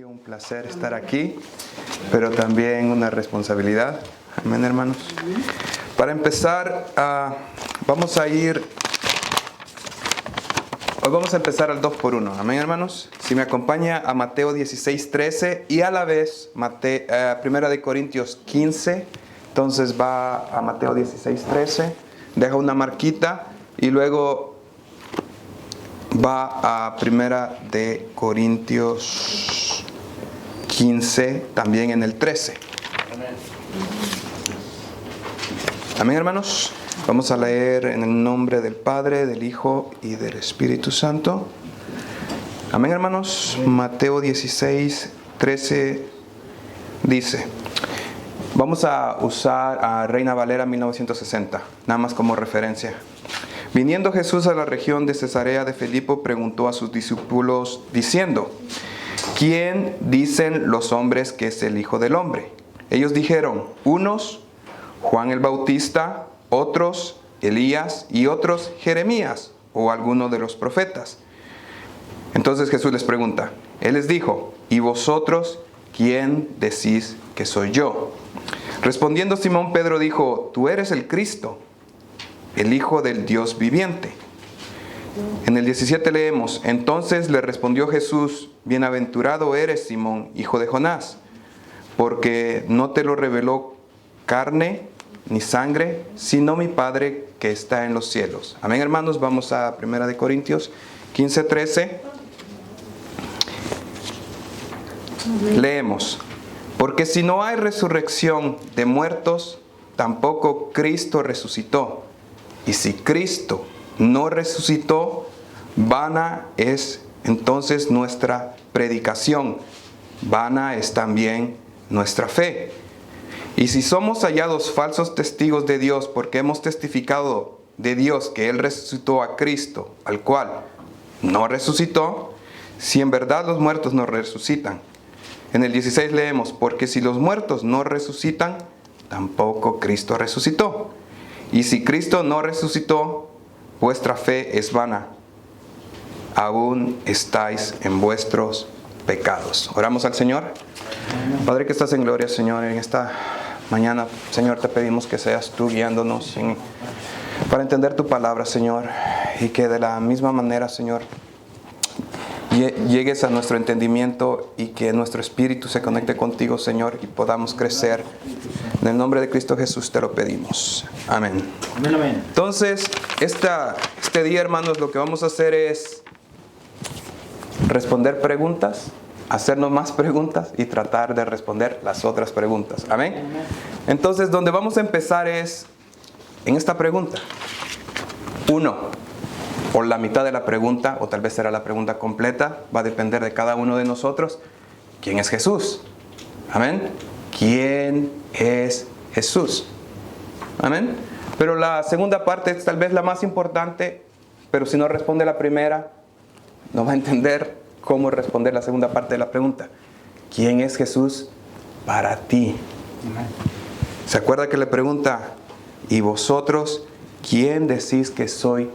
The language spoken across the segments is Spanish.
privilegio, un placer estar aquí, pero también una responsabilidad. Amén, hermanos. Para empezar, hoy vamos a empezar al 2 por 1. Amén, hermanos. Si me acompaña a Mateo 16:13 y a la vez Primera de Corintios 15, entonces va a Mateo 16:13, deja una marquita y luego va a Primera de Corintios 15, también en el 13. Amén, hermanos. Vamos a leer en el nombre del Padre, del Hijo y del Espíritu Santo. Amén, hermanos. Mateo 16:13 dice, vamos a usar a Reina Valera 1960, nada más como referencia. Viniendo Jesús a la región de Cesarea de Filipo, preguntó a sus discípulos diciendo, ¿quién dicen los hombres que es el Hijo del Hombre? Ellos dijeron, unos, Juan el Bautista, otros, Elías, y otros, Jeremías, o alguno de los profetas. Entonces Jesús les pregunta, Él les dijo, ¿y vosotros quién decís que soy yo? Respondiendo Simón Pedro dijo, tú eres el Cristo, el Hijo del Dios viviente. En el 17 leemos, entonces le respondió Jesús, bienaventurado eres Simón, hijo de Jonás, porque no te lo reveló carne ni sangre, sino mi Padre que está en los cielos. Amén, hermanos. Vamos a 1 de Corintios 15:13. Leemos, porque si no hay resurrección de muertos, tampoco Cristo resucitó. Y si Cristo no resucitó, vana es entonces nuestra predicación, vana es también nuestra fe. Y si somos hallados falsos testigos de Dios porque hemos testificado de Dios que Él resucitó a Cristo, al cual no resucitó, si en verdad los muertos no resucitan. En el 16 leemos, porque si los muertos no resucitan, tampoco Cristo resucitó. Y si Cristo no resucitó, vuestra fe es vana. Aún estáis en vuestros pecados. Oramos al Señor. Padre que estás en gloria, Señor, en esta mañana, Señor, te pedimos que seas tú guiándonos para entender tu palabra, Señor, y que de la misma manera, Señor, llegues a nuestro entendimiento y que nuestro espíritu se conecte contigo, Señor, y podamos crecer. En el nombre de Cristo Jesús te lo pedimos. Amén. Amén, amén. Entonces, este día, hermanos, lo que vamos a hacer es responder preguntas, hacernos más preguntas y tratar de responder las otras preguntas. Amén. Entonces, donde vamos a empezar es en esta pregunta. 1, o la mitad de la pregunta, o tal vez será la pregunta completa, va a depender de cada uno de nosotros. ¿Quién es Jesús? Amén. ¿Quién es Jesús? Amén. Pero la segunda parte es tal vez la más importante, pero si no responde la primera, no va a entender cómo responder la segunda parte de la pregunta. ¿Quién es Jesús para ti? Amén. ¿Se acuerda que le pregunta, ¿y vosotros quién decís que soy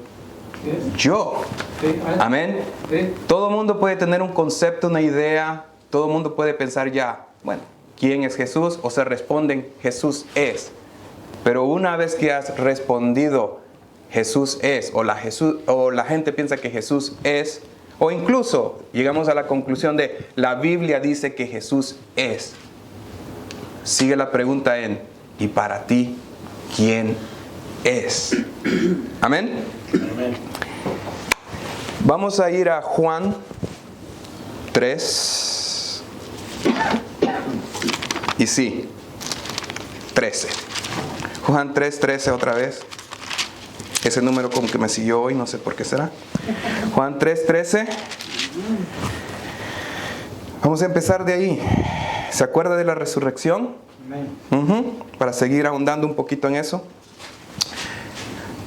yo? Sí. Amén. Sí. Todo mundo puede tener un concepto, una idea, todo mundo puede pensar ya, bueno, ¿quién es Jesús? O se responden, Jesús es. Pero una vez que has respondido, Jesús es, o la gente piensa que Jesús es, o incluso llegamos a la conclusión de, la Biblia dice que Jesús es. Sigue la pregunta en, ¿y para ti quién es? Amén. Amén. Vamos a ir a Juan 3. Y sí, 13. Juan 3:13 otra vez. Ese número como que me siguió hoy, no sé por qué será. Juan 3:13. Vamos a empezar de ahí. ¿Se acuerda de la resurrección? Amén. Para seguir ahondando un poquito en eso.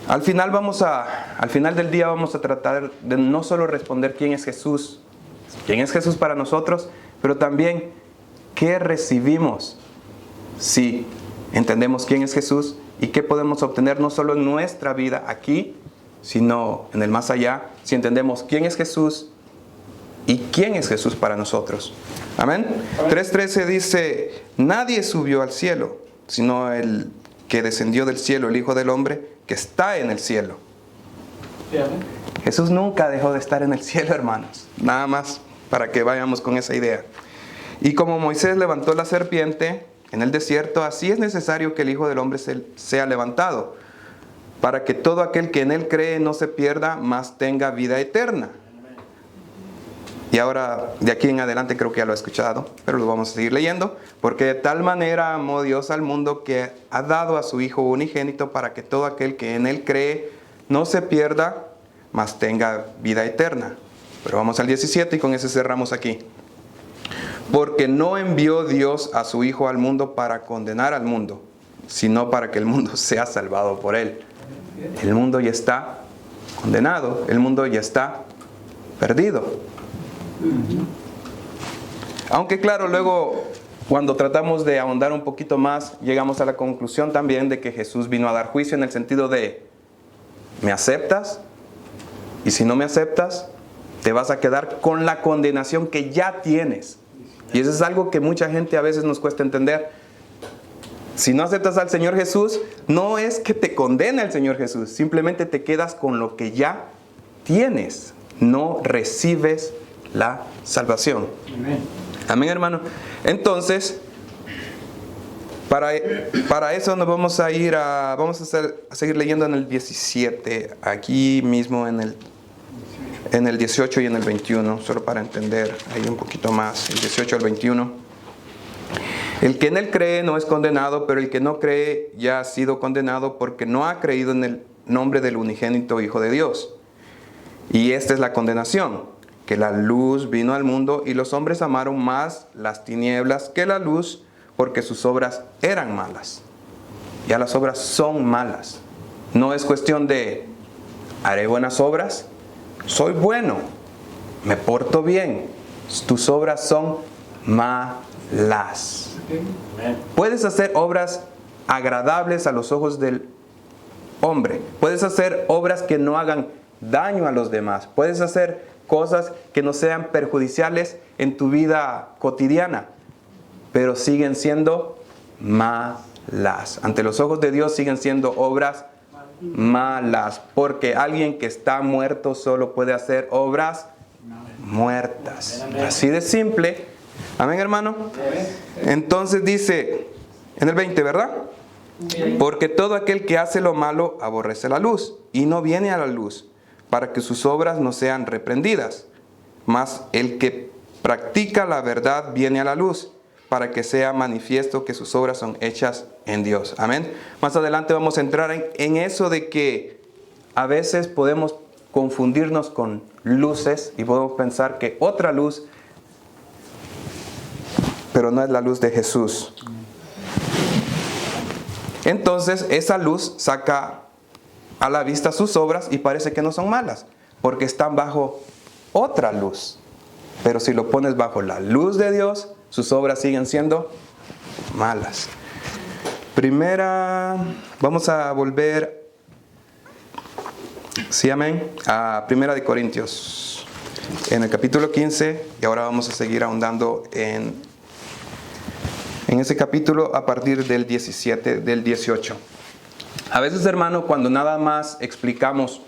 Al final del día vamos a tratar de no solo responder quién es Jesús para nosotros, pero también qué recibimos si entendemos quién es Jesús y qué podemos obtener no solo en nuestra vida aquí, sino en el más allá, si entendemos quién es Jesús ¿Y quién es Jesús para nosotros? Amén. 3:13 dice, nadie subió al cielo, sino el que descendió del cielo, el Hijo del Hombre, que está en el cielo. Sí, amén. Jesús nunca dejó de estar en el cielo, hermanos. Nada más para que vayamos con esa idea. Y como Moisés levantó la serpiente en el desierto, así es necesario que el Hijo del Hombre sea levantado, para que todo aquel que en él cree no se pierda, mas tenga vida eterna. Y ahora, de aquí en adelante creo que ya lo he escuchado, pero lo vamos a seguir leyendo. Porque de tal manera amó Dios al mundo que ha dado a su Hijo unigénito para que todo aquel que en él cree no se pierda, mas tenga vida eterna. Pero vamos al 17 y con ese cerramos aquí. Porque no envió Dios a su Hijo al mundo para condenar al mundo, sino para que el mundo sea salvado por él. El mundo ya está condenado, el mundo ya está perdido. Aunque claro, luego cuando tratamos de ahondar un poquito más, llegamos a la conclusión también de que Jesús vino a dar juicio en el sentido de, ¿me aceptas? Y si no me aceptas, te vas a quedar con la condenación que ya tienes. Y eso es algo que mucha gente a veces nos cuesta entender. Si no aceptas al Señor Jesús, no es que te condene el Señor Jesús, simplemente te quedas con lo que ya tienes. No recibes la salvación. Amén. Amén, hermano. Entonces, para eso nos vamos a ir a seguir leyendo en el 17, aquí mismo en el 18 y en el 21, solo para entender ahí un poquito más, el 18 al 21. El que en él cree no es condenado, pero el que no cree ya ha sido condenado porque no ha creído en el nombre del unigénito Hijo de Dios. Y esta es la condenación, que la luz vino al mundo y los hombres amaron más las tinieblas que la luz porque sus obras eran malas. Ya las obras son malas. No es cuestión de, haré buenas obras, soy bueno, me porto bien. Tus obras son malas. Amén. Puedes hacer obras agradables a los ojos del hombre. Puedes hacer obras que no hagan daño a los demás. Puedes hacer cosas que no sean perjudiciales en tu vida cotidiana, pero siguen siendo malas. Ante los ojos de Dios siguen siendo obras malas, porque alguien que está muerto solo puede hacer obras muertas. Así de simple. Amén, hermano. Entonces dice en el 20, ¿verdad? Porque todo aquel que hace lo malo aborrece la luz y no viene a la luz, para que sus obras no sean reprendidas. Mas el que practica la verdad viene a la luz, para que sea manifiesto que sus obras son hechas en Dios. Amén. Más adelante vamos a entrar en eso de que a veces podemos confundirnos con luces y podemos pensar que otra luz, pero no es la luz de Jesús. Entonces esa luz saca a la vista sus obras y parece que no son malas, porque están bajo otra luz. Pero si lo pones bajo la luz de Dios, sus obras siguen siendo malas. Vamos a volver, sí, amén, a Primera de Corintios, en el capítulo 15, y ahora vamos a seguir ahondando en ese capítulo a partir del 17, del 18. A veces, hermano, cuando nada más explicamos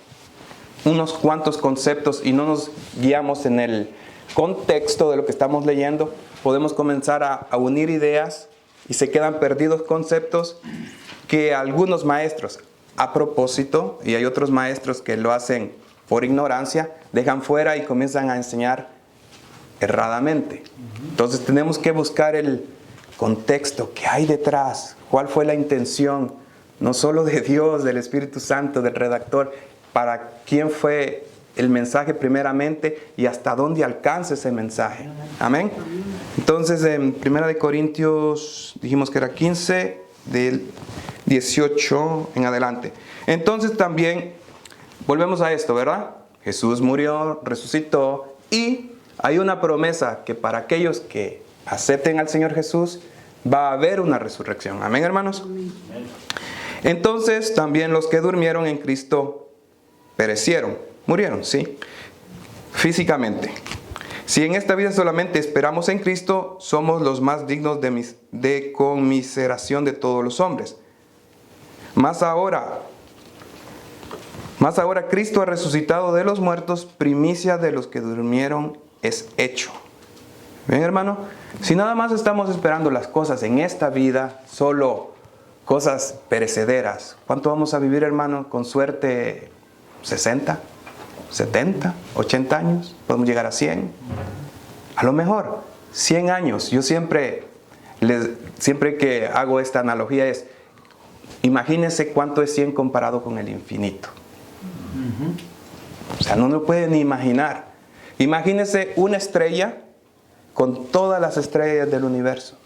unos cuantos conceptos y no nos guiamos en el contexto de lo que estamos leyendo, podemos comenzar a unir ideas y se quedan perdidos conceptos que algunos maestros, a propósito, y hay otros maestros que lo hacen por ignorancia, dejan fuera y comienzan a enseñar erradamente. Entonces tenemos que buscar el contexto, qué hay detrás, cuál fue la intención, no solo de Dios, del Espíritu Santo, del redactor, para quién fue el mensaje primeramente y hasta dónde alcanza ese mensaje. Amén. Entonces en 1 Corintios dijimos que era 15, del 18 en adelante. Entonces también volvemos a esto, ¿verdad? Jesús murió, resucitó y hay una promesa que para aquellos que acepten al Señor Jesús va a haber una resurrección. Amén, hermanos. Entonces también los que durmieron en Cristo perecieron, murieron, ¿sí? Físicamente. Si en esta vida solamente esperamos en Cristo, somos los más dignos de conmiseración de todos los hombres. Más ahora Cristo ha resucitado de los muertos, primicia de los que durmieron es hecho. ¿Ven, hermano? Si nada más estamos esperando las cosas en esta vida, solo cosas perecederas, ¿cuánto vamos a vivir, hermano? Con suerte, 60, 70, 80 años, podemos llegar a 100. A lo mejor, 100 años. Yo siempre que hago esta analogía es, imagínense cuánto es 100 comparado con el infinito. O sea, no lo pueden ni imaginar. Imagínense una estrella con todas las estrellas del universo.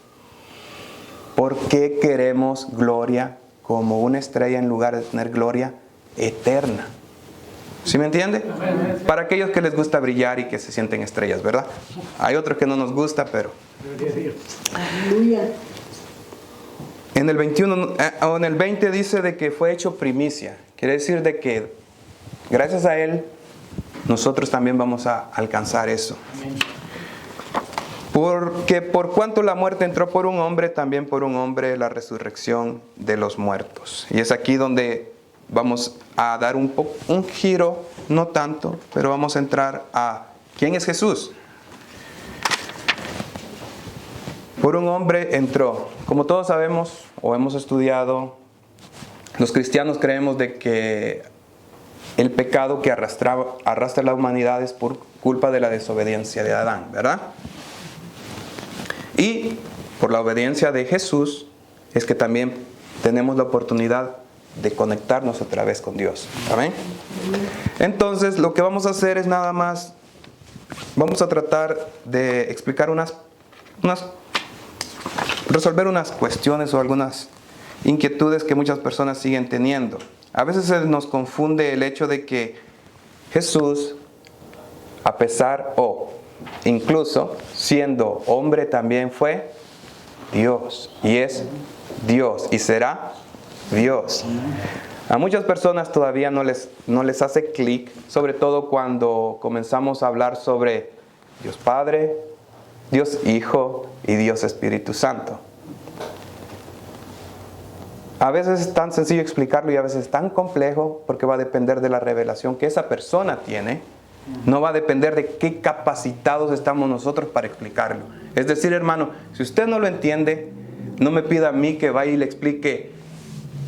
¿Por qué queremos gloria como una estrella en lugar de tener gloria eterna? ¿Sí me entiende? Para aquellos que les gusta brillar y que se sienten estrellas, ¿verdad? Hay otros que no nos gusta, pero... En el 21 o en el 20 dice de que fue hecho primicia. Quiere decir de que gracias a Él nosotros también vamos a alcanzar eso. Porque por cuanto la muerte entró por un hombre, también por un hombre la resurrección de los muertos. Y es aquí donde vamos a dar un giro, no tanto, pero vamos a entrar a ¿quién es Jesús? Por un hombre entró. Como todos sabemos o hemos estudiado, los cristianos creemos de que el pecado que arrastra la humanidad es por culpa de la desobediencia de Adán, ¿verdad? Y por la obediencia de Jesús es que también tenemos la oportunidad de conectarnos otra vez con Dios. ¿Amén? Entonces, lo que vamos a hacer es nada más, vamos a tratar de explicar resolver unas cuestiones o algunas inquietudes que muchas personas siguen teniendo. A veces se nos confunde el hecho de que Jesús, a pesar o incluso siendo hombre, también fue Dios. Y es Dios y será Dios. A muchas personas todavía no les hace clic, sobre todo cuando comenzamos a hablar sobre Dios Padre, Dios Hijo y Dios Espíritu Santo. A veces es tan sencillo explicarlo y a veces es tan complejo porque va a depender de la revelación que esa persona tiene. No va a depender de qué capacitados estamos nosotros para explicarlo. Es decir, hermano, si usted no lo entiende, no me pida a mí que vaya y le explique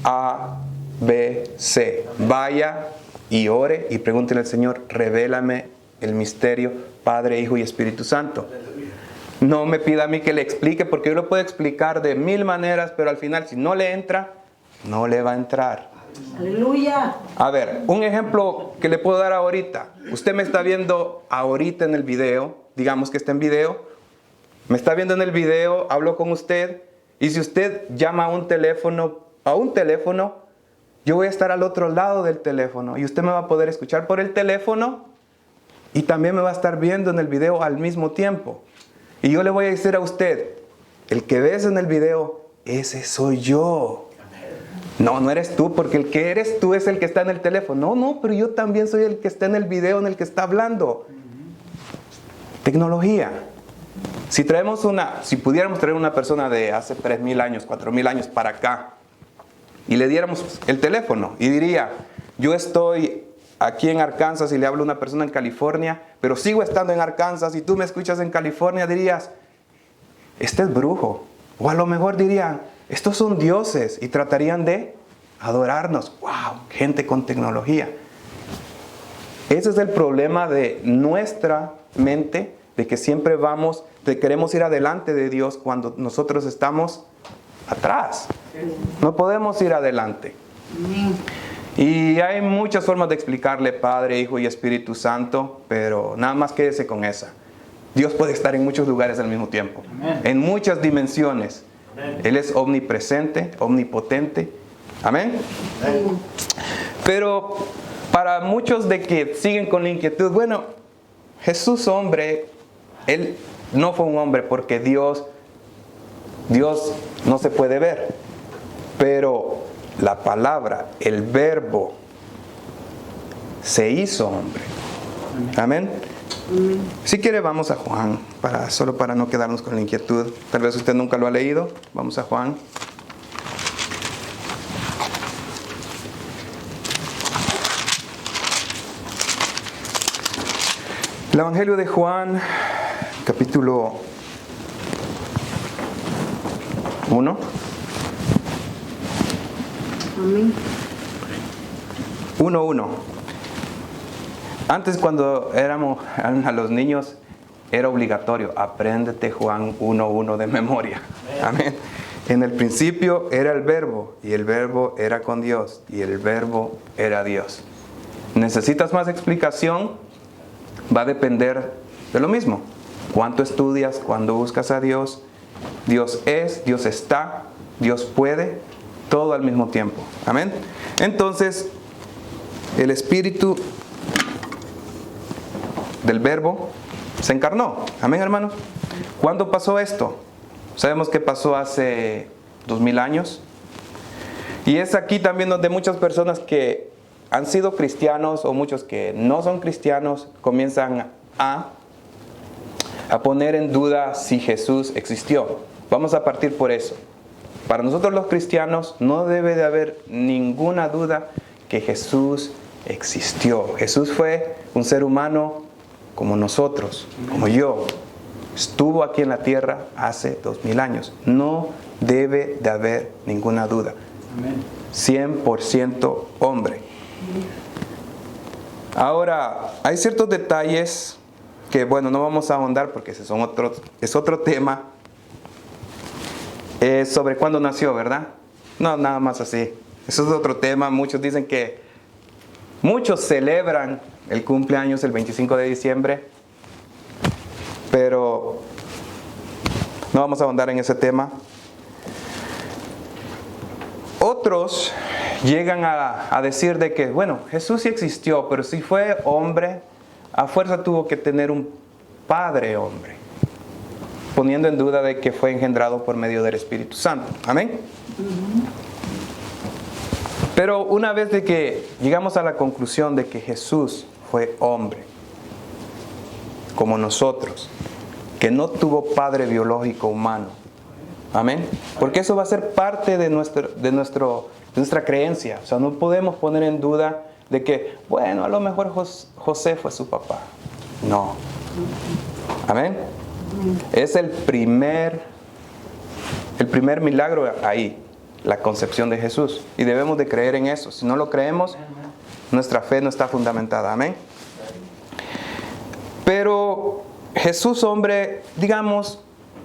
A, B, C. Vaya y ore y pregúntele al Señor, revélame el misterio Padre, Hijo y Espíritu Santo. No me pida a mí que le explique, porque yo lo puedo explicar de 1000 maneras, pero al final si no le entra, no le va a entrar. Aleluya. A ver, un ejemplo que le puedo dar ahorita. Usted me está viendo ahorita en el video, digamos que está en video. Me está viendo en el video, hablo con usted, y si usted llama a un teléfono, yo voy a estar al otro lado del teléfono y usted me va a poder escuchar por el teléfono y también me va a estar viendo en el video al mismo tiempo. Y yo le voy a decir a usted, el que ves en el video, ese soy yo. No eres tú, porque el que eres tú es el que está en el teléfono. No, pero yo también soy el que está en el video en el que está hablando. Tecnología. Si pudiéramos traer una persona de hace 3000 años, 4000 años para acá y le diéramos el teléfono y diría, yo estoy aquí en Arkansas y le hablo a una persona en California, pero sigo estando en Arkansas y tú me escuchas en California, dirías, este es brujo. O a lo mejor dirían, estos son dioses y tratarían de adorarnos. ¡Wow! Gente con tecnología. Ese es el problema de nuestra mente, de que siempre queremos ir adelante de Dios cuando nosotros estamos atrás. No podemos ir adelante. Y hay muchas formas de explicarle Padre, Hijo y Espíritu Santo, pero nada más quédese con esa. Dios puede estar en muchos lugares al mismo tiempo, en muchas dimensiones. Él es omnipresente, omnipotente. Amén. Pero para muchos de que siguen con la inquietud, bueno, Jesús hombre, Él no fue un hombre porque Dios no se puede ver. Pero la palabra, el verbo, se hizo hombre. Amén. Si quiere, vamos a Juan, solo para no quedarnos con la inquietud. Tal vez usted nunca lo ha leído. Vamos a Juan. El Evangelio de Juan, capítulo 1. Amén. 1:1. Antes, cuando éramos a los niños, era obligatorio: apréndete Juan 1:1 de memoria. Amén. En el principio era el Verbo, y el Verbo era con Dios, y el Verbo era Dios. ¿Necesitas más explicación? Va a depender de lo mismo. ¿Cuánto estudias? ¿Cuándo buscas a Dios? Dios es, Dios está, Dios puede, todo al mismo tiempo. Amén. Entonces, el Espíritu del Verbo se encarnó. Amén, hermanos. ¿Cuándo pasó esto? Sabemos que pasó hace 2000 años. Y es aquí también donde muchas personas que han sido cristianos o muchos que no son cristianos comienzan a poner en duda si Jesús existió. Vamos a partir por eso. Para nosotros los cristianos no debe de haber ninguna duda que Jesús existió. Jesús fue un ser humano como nosotros, como yo. Estuvo aquí en la tierra hace 2000 años. No debe de haber ninguna duda. 100% hombre. Ahora, hay ciertos detalles que, bueno, no vamos a ahondar porque ese es otro tema. Sobre cuándo nació, ¿verdad? No, nada más así. Eso es otro tema. Muchos dicen que muchos celebran el cumpleaños el 25 de diciembre, pero no vamos a ahondar en ese tema. Otros llegan a decir de que, bueno, Jesús sí existió, pero si fue hombre, a fuerza tuvo que tener un padre hombre, poniendo en duda de que fue engendrado por medio del Espíritu Santo. Amén. Pero una vez de que llegamos a la conclusión de que Jesús fue hombre, como nosotros, que no tuvo padre biológico humano. Amén. Porque eso va a ser parte de nuestra creencia. O sea, no podemos poner en duda de que, bueno, a lo mejor José fue su papá. No. Amén. Es el primer milagro ahí, la concepción de Jesús. Y debemos de creer en eso. Si no lo creemos, nuestra fe no está fundamentada. Amén. Pero Jesús, hombre, digamos,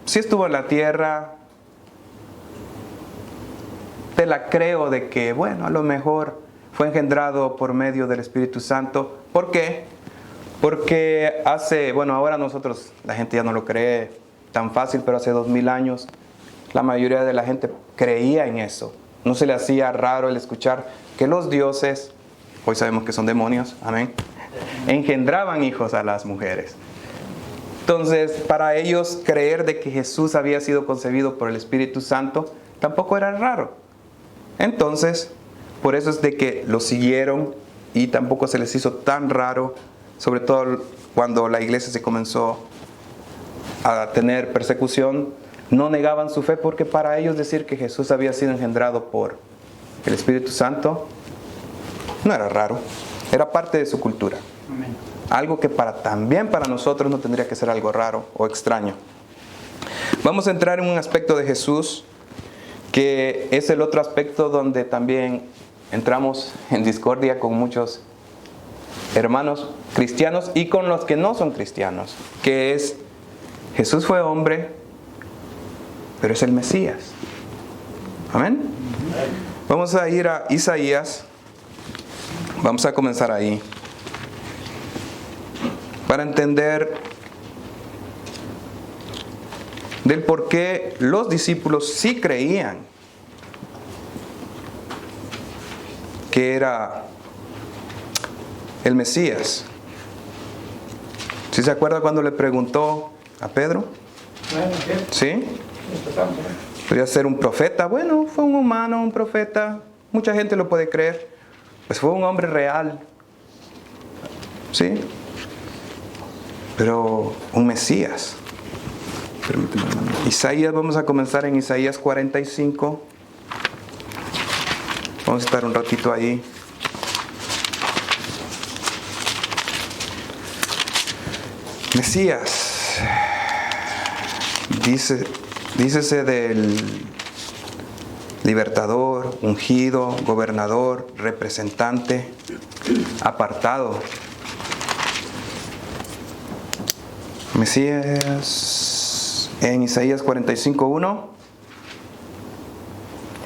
sí estuvo en la tierra. Te la creo de que, bueno, a lo mejor fue engendrado por medio del Espíritu Santo. ¿Por qué? Porque ahora nosotros, la gente ya no lo cree tan fácil, pero hace 2000 años la mayoría de la gente creía en eso. No se le hacía raro el escuchar que los dioses, hoy sabemos que son demonios, amén, engendraban hijos a las mujeres. Entonces, para ellos creer de que Jesús había sido concebido por el Espíritu Santo tampoco era raro. Entonces, por eso es de que lo siguieron y tampoco se les hizo tan raro, sobre todo cuando la iglesia se comenzó a tener persecución. No negaban su fe porque para ellos decir que Jesús había sido engendrado por el Espíritu Santo no era raro, era parte de su cultura. Amén. Algo que también para nosotros no tendría que ser algo raro o extraño. Vamos a entrar en un aspecto de Jesús que es el otro aspecto donde también entramos en discordia con muchos hermanos cristianos y con los que no son cristianos, que es: Jesús fue hombre, pero es el Mesías. Amén. Vamos a ir a Isaías. Vamos a comenzar ahí para entender del por qué los discípulos sí creían que era el Mesías. ¿Sí se acuerda cuando le preguntó a Pedro? Bueno, ¿qué? ¿Sí? Empezamos, ¿eh? ¿Podría ser un profeta? Bueno, fue un humano, un profeta. Mucha gente lo puede creer. Pues fue un hombre real. ¿Sí? pero un Mesías. Permíteme, hermano. Isaías, vamos a comenzar en Isaías 45. Vamos a estar un ratito ahí. Mesías, dícese del libertador, ungido, gobernador, representante, apartado. Mesías en Isaías 45:1.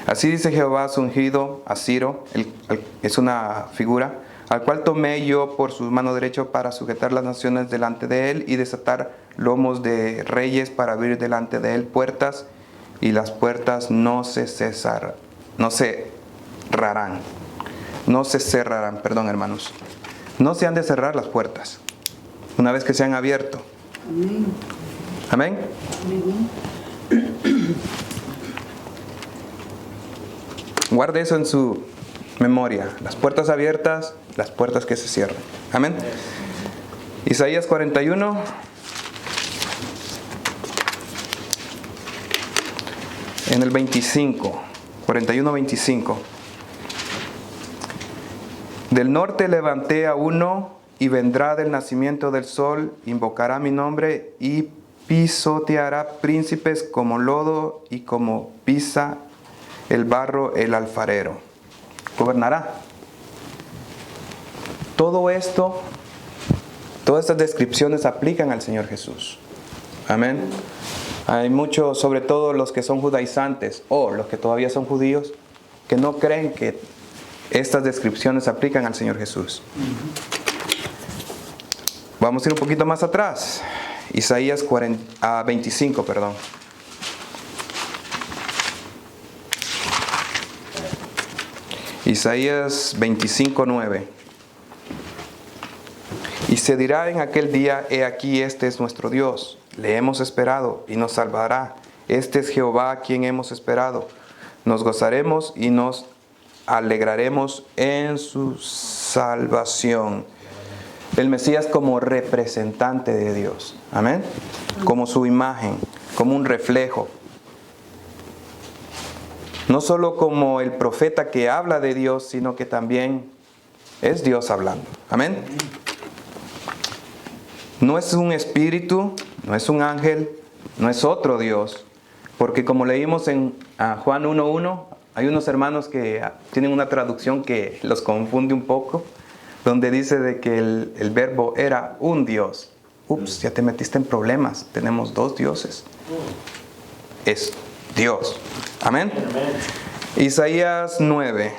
Así dice Jehová su ungido, a Ciro, es una figura, al cual tomé yo por su mano derecha para sujetar las naciones delante de él y desatar lomos de reyes para abrir delante de él puertas, y las puertas no se cerrarán, perdón, hermanos. No se han de cerrar las puertas una vez que se han abierto. Amén. Guarde eso en su memoria. Las puertas abiertas, las puertas que se cierran. Amén. Isaías 41. En el 25. 41:25. Del norte levanté a uno y vendrá del nacimiento del sol, invocará mi nombre y pisoteará príncipes como lodo y como pisa el barro el alfarero. Gobernará. Todo esto, todas estas descripciones aplican al Señor Jesús. Amén. Hay muchos, sobre todo los que son judaizantes o los que todavía son judíos, que no creen que estas descripciones aplican al Señor Jesús. Vamos a ir un poquito más atrás. Isaías 25, perdón. Isaías 25:9. Y se dirá en aquel día: he aquí, este es nuestro Dios, le hemos esperado y nos salvará. Este es Jehová a quien hemos esperado. Nos gozaremos y nos alegraremos en su salvación. El Mesías como representante de Dios. Amén. Como su imagen, como un reflejo. No solo como el profeta que habla de Dios, sino que también es Dios hablando. Amén. No es un espíritu, no es un ángel, no es otro Dios. Porque como leímos en Juan 1:1, hay unos hermanos que tienen una traducción que los confunde un poco, donde dice de que el verbo era un Dios. Ups, ya te metiste en problemas. Tenemos dos dioses. Es Dios. Amén. Isaías 9.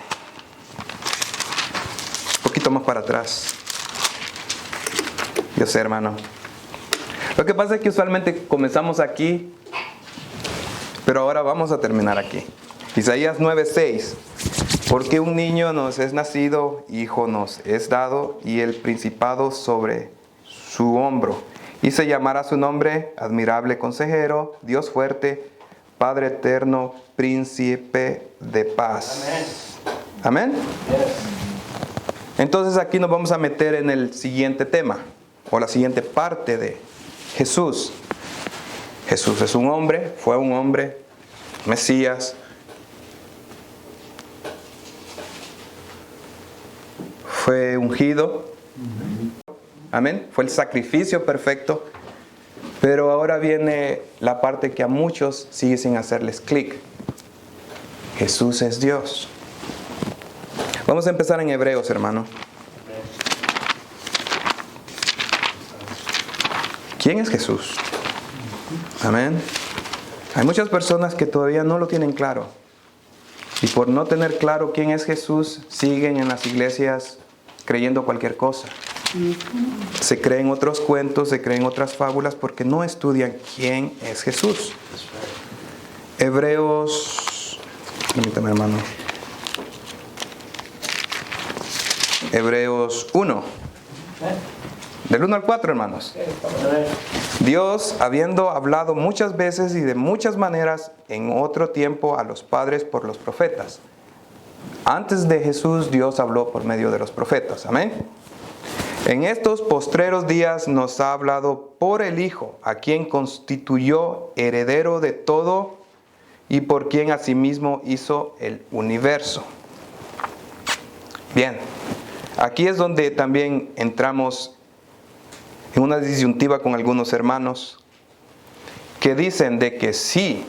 Un poquito más para atrás. Yo sé, hermano. Lo que pasa es que usualmente comenzamos aquí, pero ahora vamos a terminar aquí. Isaías 9:6. Porque un niño nos es nacido, hijo nos es dado, y el principado sobre su hombro. Y se llamará su nombre Admirable Consejero, Dios Fuerte, Padre Eterno, Príncipe de Paz. Amén. Entonces aquí nos vamos a meter en el siguiente tema, o la siguiente parte de Jesús. Jesús es un hombre, fue un hombre, Mesías. Fue ungido. Amén. Fue el sacrificio perfecto. Pero ahora viene la parte que a muchos sigue sin hacerles clic. Jesús es Dios. Vamos a empezar en Hebreos, hermano. ¿Quién es Jesús? Amén. Hay muchas personas que todavía no lo tienen claro. Y por no tener claro quién es Jesús, siguen en las iglesias creyendo cualquier cosa. Se creen otros cuentos, se creen otras fábulas porque no estudian quién es Jesús. Hebreos, permítame, hermano. Hebreos 1. Del 1 al 4, hermanos. Dios, habiendo hablado muchas veces y de muchas maneras en otro tiempo a los padres por los profetas. Antes de Jesús, Dios habló por medio de los profetas. Amén. En estos postreros días nos ha hablado por el Hijo, a quien constituyó heredero de todo y por quien asimismo hizo el universo. Bien, aquí es donde también entramos en una disyuntiva con algunos hermanos que dicen de que sí,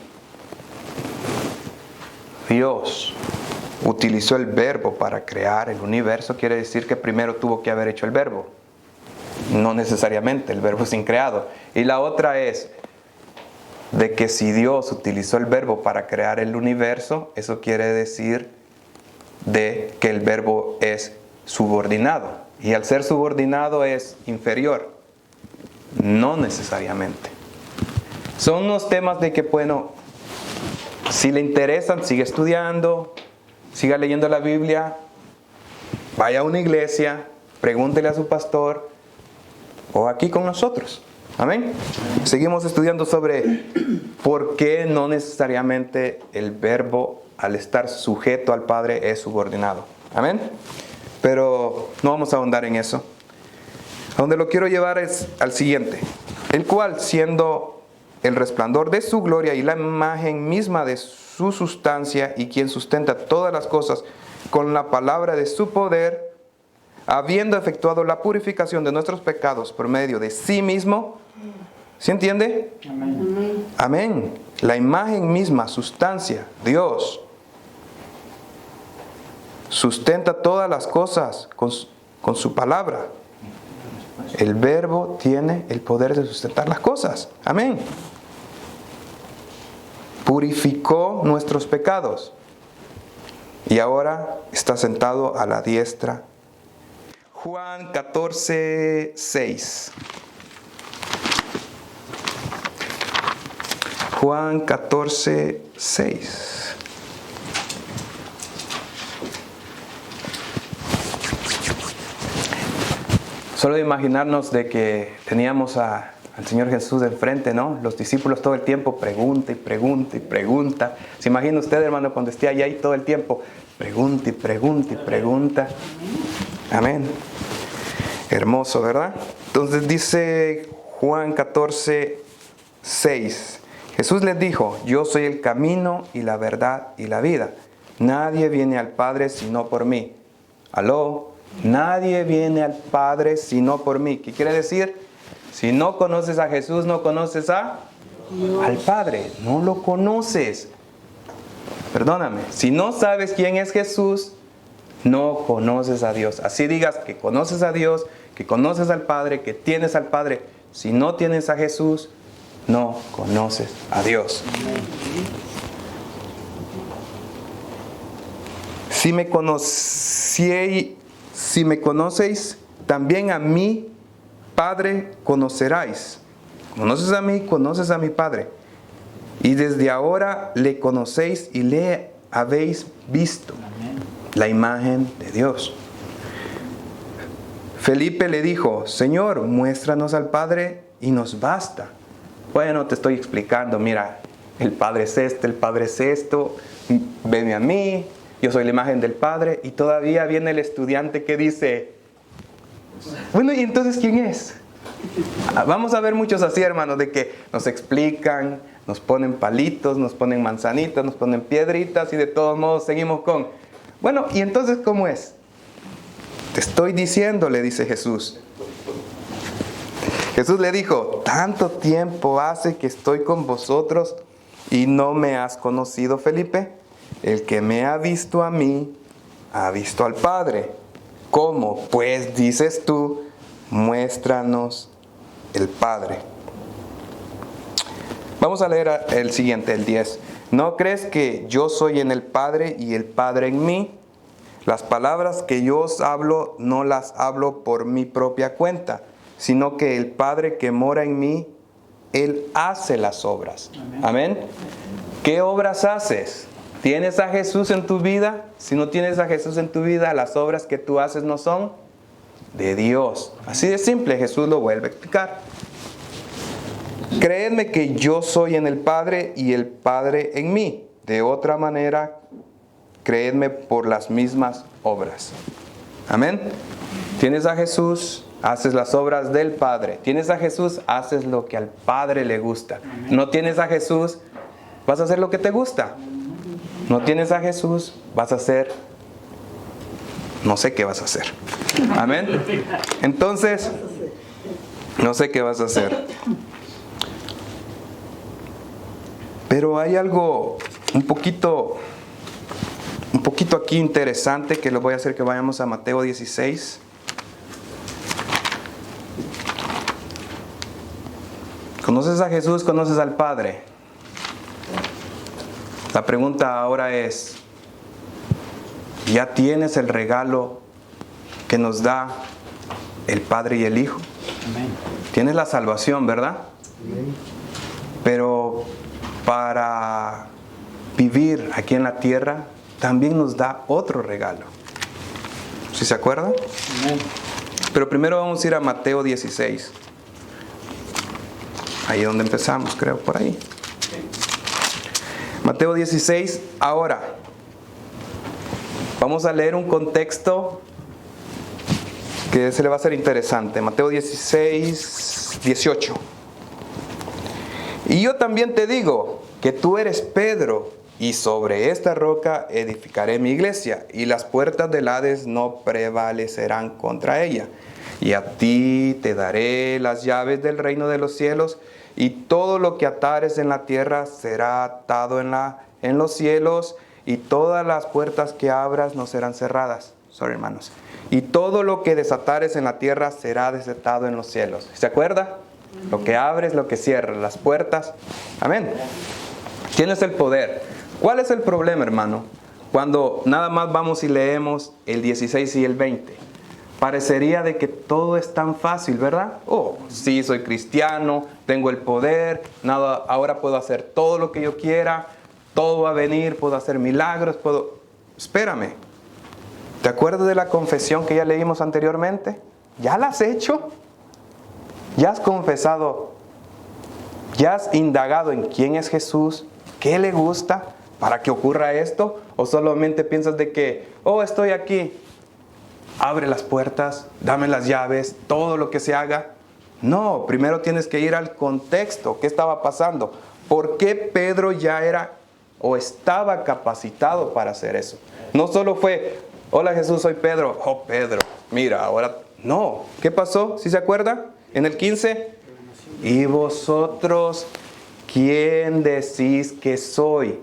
Dios utilizó el verbo para crear el universo, quiere decir que primero tuvo que haber hecho el verbo. No necesariamente, el verbo es increado. Y la otra es de que si Dios utilizó el verbo para crear el universo, eso quiere decir de que el verbo es subordinado. Y al ser subordinado es inferior. No necesariamente. Son unos temas de que, bueno, si le interesan, siga estudiando, siga leyendo la Biblia, vaya a una iglesia, pregúntele a su pastor o aquí con nosotros. Amén. Seguimos estudiando sobre por qué no necesariamente el verbo al estar sujeto al Padre es subordinado. Amén. Pero no vamos a ahondar en eso. A donde lo quiero llevar es al siguiente. El cual, siendo el resplandor de su gloria y la imagen misma de su sustancia, y quien sustenta todas las cosas con la palabra de su poder, habiendo efectuado la purificación de nuestros pecados por medio de sí mismo. ¿Sí entiende? Amén. Amén. La imagen misma, sustancia, Dios, sustenta todas las cosas con su palabra. El verbo tiene el poder de sustentar las cosas. Amén. Purificó nuestros pecados y ahora está sentado a la diestra. Juan 14, 6. Juan 14, 6. Solo de imaginarnos de que teníamos al Señor Jesús de enfrente, ¿no? Los discípulos todo el tiempo pregunta y pregunta y pregunta. ¿Se imagina usted, hermano, cuando esté allá ahí todo el tiempo? Pregunta y pregunta y pregunta. Amén. Hermoso, ¿verdad? Entonces dice Juan 14, 6. Jesús les dijo: yo soy el camino y la verdad y la vida. Nadie viene al Padre sino por mí. ¿Aló? Nadie viene al Padre sino por mí. ¿Qué quiere decir? Si no conoces a Jesús, no conoces al Padre. No lo conoces. Perdóname. Si no sabes quién es Jesús, no conoces a Dios. Así digas que conoces a Dios, que conoces al Padre, que tienes al Padre. Si no tienes a Jesús, no conoces a Dios. Si me conocéis, también a mi Padre conoceráis. Conoces a mí, conoces a mi Padre. Y desde ahora le conocéis y le habéis visto. La imagen de Dios. Felipe le dijo: Señor, muéstranos al Padre y nos basta. Bueno, te estoy explicando, mira, el Padre es este, el Padre es esto, venme a mí, yo soy la imagen del Padre. Y todavía viene el estudiante que dice: bueno, ¿y entonces quién es? Vamos a ver muchos así, hermanos, de que nos explican, nos ponen palitos, nos ponen manzanitas, nos ponen piedritas y de todos modos seguimos con: bueno, ¿y entonces cómo es? Te estoy diciendo, le dice Jesús. Jesús le dijo: tanto tiempo hace que estoy con vosotros y no me has conocido, Felipe. El que me ha visto a mí, ha visto al Padre. ¿Cómo? Pues dices tú: muéstranos el Padre. Vamos a leer el siguiente, el 10. ¿No crees que yo soy en el Padre y el Padre en mí? Las palabras que yo os hablo no las hablo por mi propia cuenta, sino que el Padre que mora en mí, Él hace las obras. Amén. ¿Qué obras haces? ¿Tienes a Jesús en tu vida? Si no tienes a Jesús en tu vida, las obras que tú haces no son de Dios. Así de simple, Jesús lo vuelve a explicar. Creedme que yo soy en el Padre y el Padre en mí. De otra manera, creedme por las mismas obras. Amén. ¿Tienes a Jesús? haces las obras del Padre. Tienes a Jesús, haces lo que al Padre le gusta. No tienes a Jesús, vas a hacer lo que te gusta. No tienes a Jesús, vas a hacer, no sé qué vas a hacer. Amén. Entonces, no sé qué vas a hacer. Pero hay algo un poquito aquí interesante que lo voy a hacer que vayamos a Mateo 16. ¿Conoces a Jesús? ¿Conoces al Padre? La pregunta ahora es, ¿ya tienes el regalo que nos da el Padre y el Hijo? Amén. Tienes la salvación, ¿verdad? Amén. Pero para vivir aquí en la tierra, también nos da otro regalo. ¿Sí se acuerdan? Amén. Pero primero vamos a ir a Mateo 16. Ahí donde empezamos, creo, por ahí. Mateo 16, ahora. Vamos a leer un contexto que se le va a hacer interesante. Mateo 16, 18. Y yo también te digo que tú eres Pedro, y sobre esta roca edificaré mi iglesia, y las puertas del Hades no prevalecerán contra ella. Y a ti te daré las llaves del reino de los cielos, y todo lo que atares en la tierra será atado en los cielos, y todas las puertas que abras no serán cerradas. Hermanos. Y todo lo que desatares en la tierra será desatado en los cielos. ¿Se acuerda? Lo que abres, lo que cierras, las puertas. Amén. Tienes el poder. ¿Cuál es el problema, hermano? Cuando nada más vamos y leemos el 16 y el 20. Parecería de que todo es tan fácil, ¿verdad? Oh, sí, soy cristiano, tengo el poder, nada, ahora puedo hacer todo lo que yo quiera, todo va a venir, puedo hacer milagros, puedo... Espérame, ¿te acuerdas de la confesión que ya leímos anteriormente? ¿Ya la has hecho? ¿Ya has confesado? ¿Ya has indagado en quién es Jesús? ¿Qué le gusta para que ocurra esto? ¿O solamente piensas de que, oh, estoy aquí, abre las puertas, dame las llaves, todo lo que se haga? No, primero tienes que ir al contexto. ¿Qué estaba pasando? ¿Por qué Pedro ya era o estaba capacitado para hacer eso? No solo fue, hola Jesús, soy Pedro. Oh, Pedro, mira, ahora... No, ¿qué pasó? ¿Sí se acuerda? En el 15. ¿Y vosotros quién decís que soy?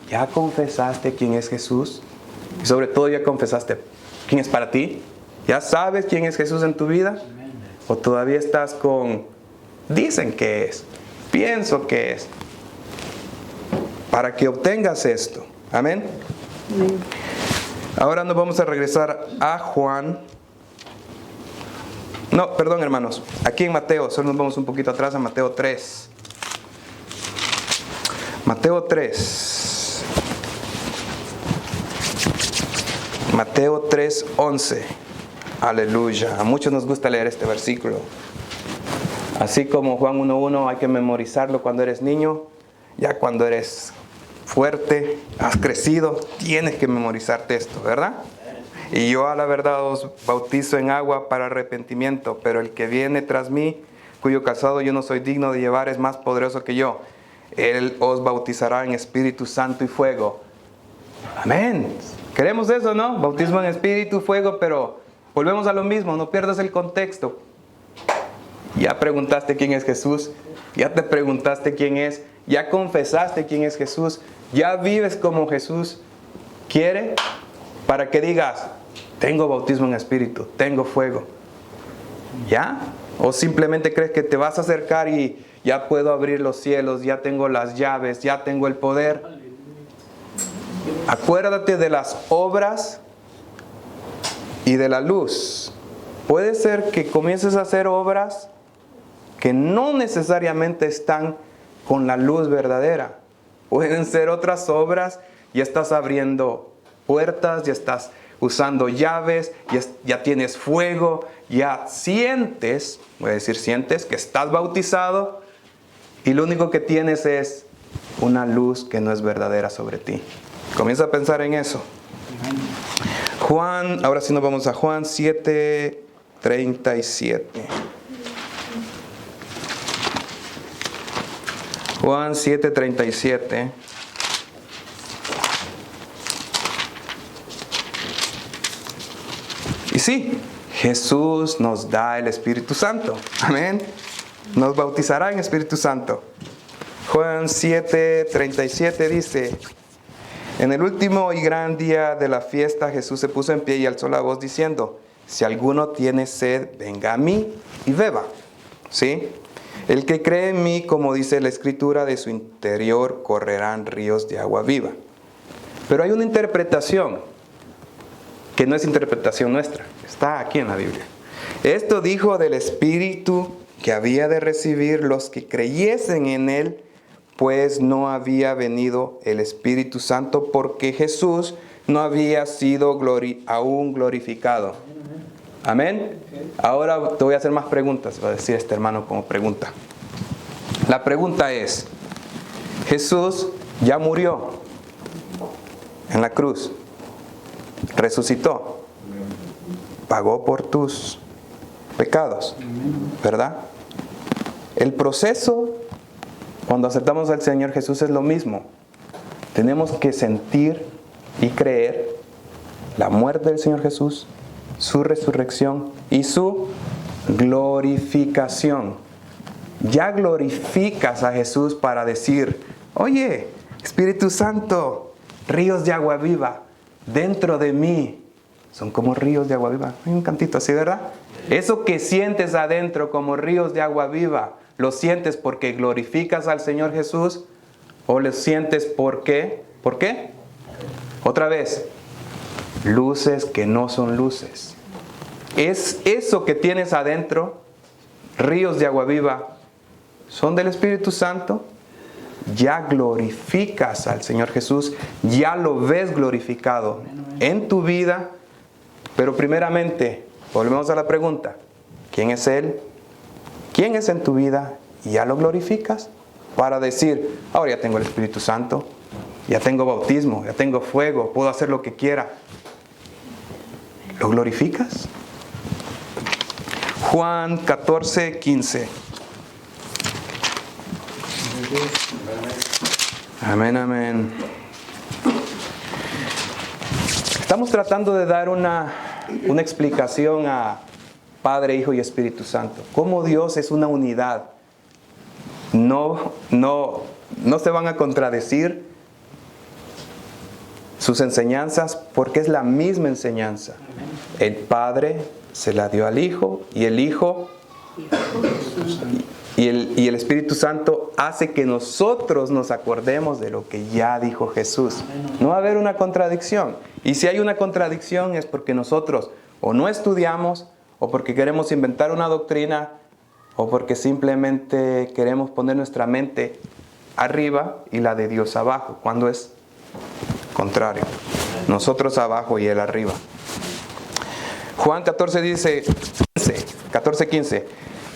¿Ya confesaste quién es Jesús? Y sobre todo ya confesaste quién es para ti. ¿Ya sabes quién es Jesús en tu vida? ¿O todavía estás con, dicen que es, pienso que es? Para que obtengas esto. Amén. Amén. Ahora nos vamos a regresar a Juan. No, perdón, hermanos. Aquí en Mateo, solo nos vamos un poquito atrás a Mateo 3. Mateo 3. Mateo 3, 11. Aleluya. A muchos nos gusta leer este versículo. Así como Juan 1:1 hay que memorizarlo cuando eres niño. Ya cuando eres fuerte, has crecido, tienes que memorizarte esto, ¿verdad? Y yo a la verdad os bautizo en agua para arrepentimiento, pero el que viene tras mí, cuyo calzado yo no soy digno de llevar, es más poderoso que yo. Él os bautizará en Espíritu Santo y fuego. Amén. Queremos eso, ¿no? Bautismo en Espíritu, fuego, pero volvemos a lo mismo, no pierdas el contexto. Ya preguntaste quién es Jesús, ya te preguntaste quién es, ya confesaste quién es Jesús, ya vives como Jesús quiere, para que digas, tengo bautismo en Espíritu, tengo fuego. ¿Ya? ¿O simplemente crees que te vas a acercar y ya puedo abrir los cielos, ya tengo las llaves, ya tengo el poder? Acuérdate de las obras y de la luz. Puede ser que comiences a hacer obras que no necesariamente están con la luz verdadera. Pueden ser otras obras, ya estás abriendo puertas, ya estás usando llaves, ya tienes fuego, ya sientes, voy a decir sientes, que estás bautizado y lo único que tienes es una luz que no es verdadera sobre ti. Comienza a pensar en eso. Juan, ahora sí nos vamos a Juan 7, 37. Juan 7, 37. Y sí, Jesús nos da el Espíritu Santo. Amén. Nos bautizará en Espíritu Santo. Juan 7, 37 dice: en el último y gran día de la fiesta, Jesús se puso en pie y alzó la voz diciendo: si alguno tiene sed, venga a mí y beba. ¿Sí? El que cree en mí, como dice la Escritura, de su interior correrán ríos de agua viva. Pero hay una interpretación que no es interpretación nuestra, está aquí en la Biblia. Esto dijo del Espíritu que había de recibir los que creyesen en él, pues no había venido el Espíritu Santo porque Jesús no había sido aún glorificado. Amén. Ahora te voy a hacer más preguntas, va a decir este hermano como pregunta. La pregunta es: Jesús ya murió en la cruz, resucitó, pagó por tus pecados, ¿verdad? El proceso cuando aceptamos al Señor Jesús es lo mismo. Tenemos que sentir y creer la muerte del Señor Jesús, su resurrección y su glorificación. Ya glorificas a Jesús para decir: oye, Espíritu Santo, ríos de agua viva dentro de mí son como ríos de agua viva. Hay un cantito así, ¿verdad? Eso que sientes adentro como ríos de agua viva, ¿lo sientes porque glorificas al Señor Jesús? ¿O lo sientes por qué? ¿Por qué? Otra vez, luces que no son luces. Es eso que tienes adentro, ríos de agua viva, son del Espíritu Santo. Ya glorificas al Señor Jesús, ya lo ves glorificado en tu vida. Pero primeramente, volvemos a la pregunta: ¿quién es Él? ¿Quién es en tu vida? Y ya lo glorificas para decir: ahora ya tengo el Espíritu Santo, ya tengo bautismo, ya tengo fuego, puedo hacer lo que quiera. ¿Lo glorificas? Juan 14, 15. Amén, amén. Estamos tratando de dar una explicación a Padre, Hijo y Espíritu Santo. Cómo Dios es una unidad. No se van a contradecir sus enseñanzas porque es la misma enseñanza. El Padre se la dio al Hijo y el Hijo y el Espíritu Santo hace que nosotros nos acordemos de lo que ya dijo Jesús. No va a haber una contradicción. Y si hay una contradicción es porque nosotros o no estudiamos, o porque queremos inventar una doctrina, o porque simplemente queremos poner nuestra mente arriba y la de Dios abajo, cuando es contrario. Nosotros abajo y Él arriba. Juan 14 dice, 14:15.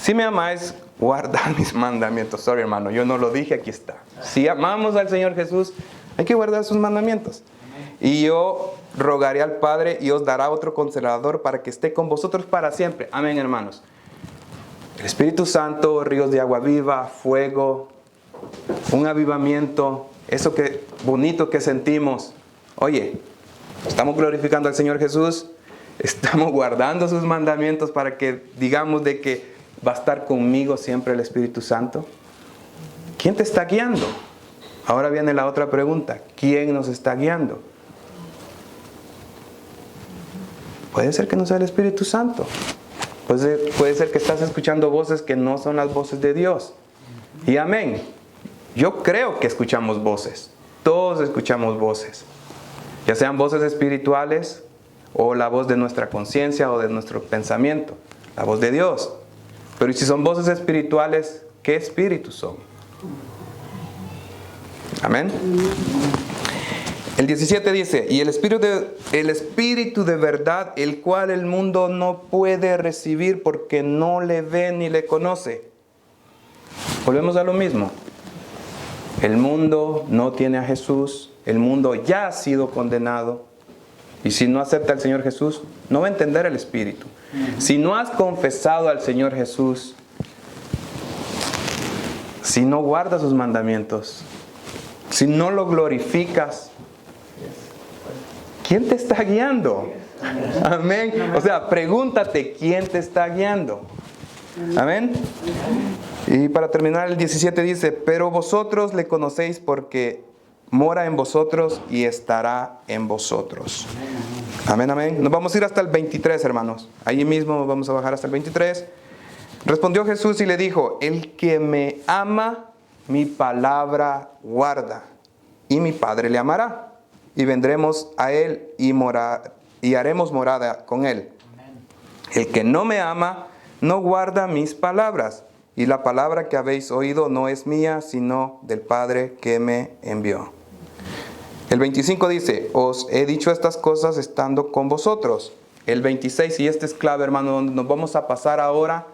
Si me amáis, guardad mis mandamientos. Sorry, hermano, yo no lo dije, aquí está. Si amamos al Señor Jesús, hay que guardar sus mandamientos. Y yo rogaré al Padre y os dará otro Consolador para que esté con vosotros para siempre. Amén, hermanos. El Espíritu Santo, ríos de agua viva, fuego, un avivamiento, eso que bonito que sentimos. Oye, estamos glorificando al Señor Jesús, estamos guardando sus mandamientos para que digamos de que va a estar conmigo siempre el Espíritu Santo. ¿Quién te está guiando? Ahora viene la otra pregunta. ¿Quién nos está guiando? Puede ser que no sea el Espíritu Santo. Puede ser que estás escuchando voces que no son las voces de Dios. Y amén. Yo creo que escuchamos voces. Todos escuchamos voces. Ya sean voces espirituales o la voz de nuestra conciencia o de nuestro pensamiento. La voz de Dios. Pero si son voces espirituales, ¿qué espíritus son? Amén. El 17 dice: y el espíritu de verdad, el cual el mundo no puede recibir porque no le ve ni le conoce. Volvemos a lo mismo. El mundo no tiene a Jesús. El mundo ya ha sido condenado. Y si no acepta al Señor Jesús, no va a entender el Espíritu. Si no has confesado al Señor Jesús, si no guardas sus mandamientos, si no lo glorificas, ¿quién te está guiando? Amén. O sea, pregúntate, ¿quién te está guiando? Amén. Y para terminar, el 17 dice, pero vosotros le conocéis porque mora en vosotros y estará en vosotros. Amén, amén. Nos vamos a ir hasta el 23, hermanos. Allí mismo vamos a bajar hasta el 23. Respondió Jesús y le dijo, el que me ama, mi palabra guarda, y mi Padre le amará, y vendremos a él y haremos morada con él. El que no me ama, no guarda mis palabras, y la palabra que habéis oído no es mía, sino del Padre que me envió. El 25 dice, os he dicho estas cosas estando con vosotros. El 26, y este es clave, hermano, donde nos vamos a pasar ahora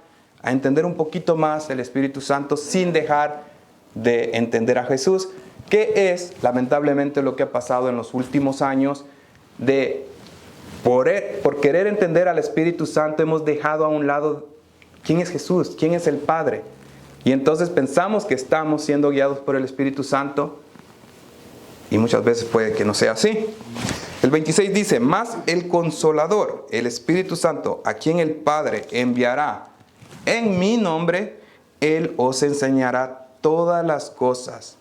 a entender un poquito más el Espíritu Santo sin dejar de entender a Jesús, que es lamentablemente lo que ha pasado en los últimos años. Por querer entender al Espíritu Santo hemos dejado a un lado quién es Jesús, quién es el Padre, y entonces pensamos que estamos siendo guiados por el Espíritu Santo, y muchas veces puede que no sea así. El 26 dice, mas el Consolador, el Espíritu Santo, a quien el Padre enviará en mi nombre, Él os enseñará todas las cosas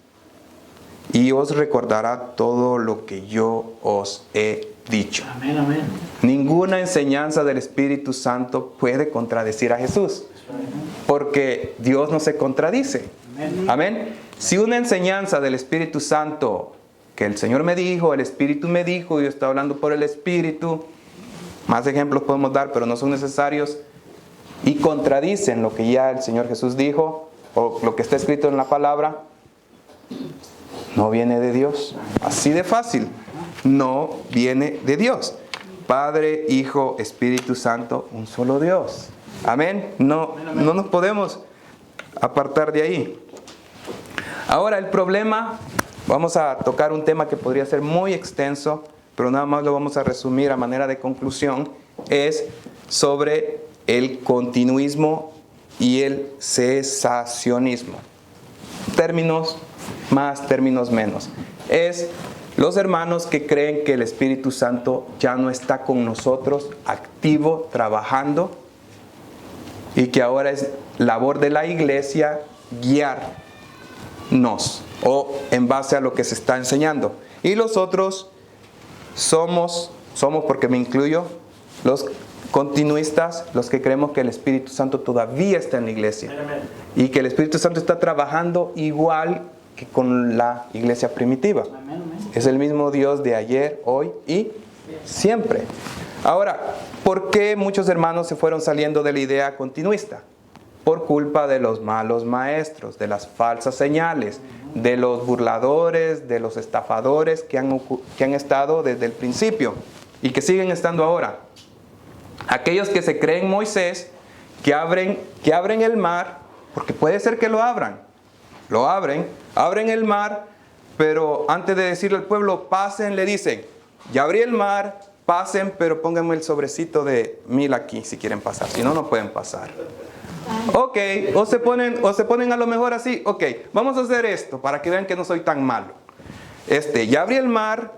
y os recordará todo lo que yo os he dicho. Amén, amén. Ninguna enseñanza del Espíritu Santo puede contradecir a Jesús, porque Dios no se contradice. Amén. Amén. Si una enseñanza del Espíritu Santo, que el Señor me dijo, el Espíritu me dijo, yo estoy hablando por el Espíritu, más ejemplos podemos dar, pero no son necesarios, y contradicen lo que ya el Señor Jesús dijo, o lo que está escrito en la palabra, no viene de Dios. Así de fácil. No viene de Dios. Padre, Hijo, Espíritu Santo, un solo Dios. Amén. No nos podemos apartar de ahí. Ahora el problema, vamos a tocar un tema que podría ser muy extenso, pero nada más lo vamos a resumir a manera de conclusión, es sobre el continuismo y el cesacionismo. Términos más, términos menos. Es los hermanos que creen que el Espíritu Santo ya no está con nosotros, activo, trabajando, y que ahora es labor de la iglesia guiarnos, o en base a lo que se está enseñando. Y los otros somos porque me incluyo, los continuistas, los que creemos que el Espíritu Santo todavía está en la iglesia. Y que el Espíritu Santo está trabajando igual que con la iglesia primitiva. Es el mismo Dios de ayer, hoy y siempre. Ahora, ¿por qué muchos hermanos se fueron saliendo de la idea continuista? Por culpa de los malos maestros, de las falsas señales, de los burladores, de los estafadores que han estado desde el principio y que siguen estando ahora. Aquellos que se creen Moisés, que abren el mar, porque puede ser que lo abran. Lo abren el mar, pero antes de decirle al pueblo, pasen, le dicen, ya abrí el mar, pasen, pero pónganme el sobrecito de 1000 aquí si quieren pasar, si no, no pueden pasar. Ok, o se ponen a lo mejor así, ok, vamos a hacer esto para que vean que no soy tan malo. Ya abrí el mar,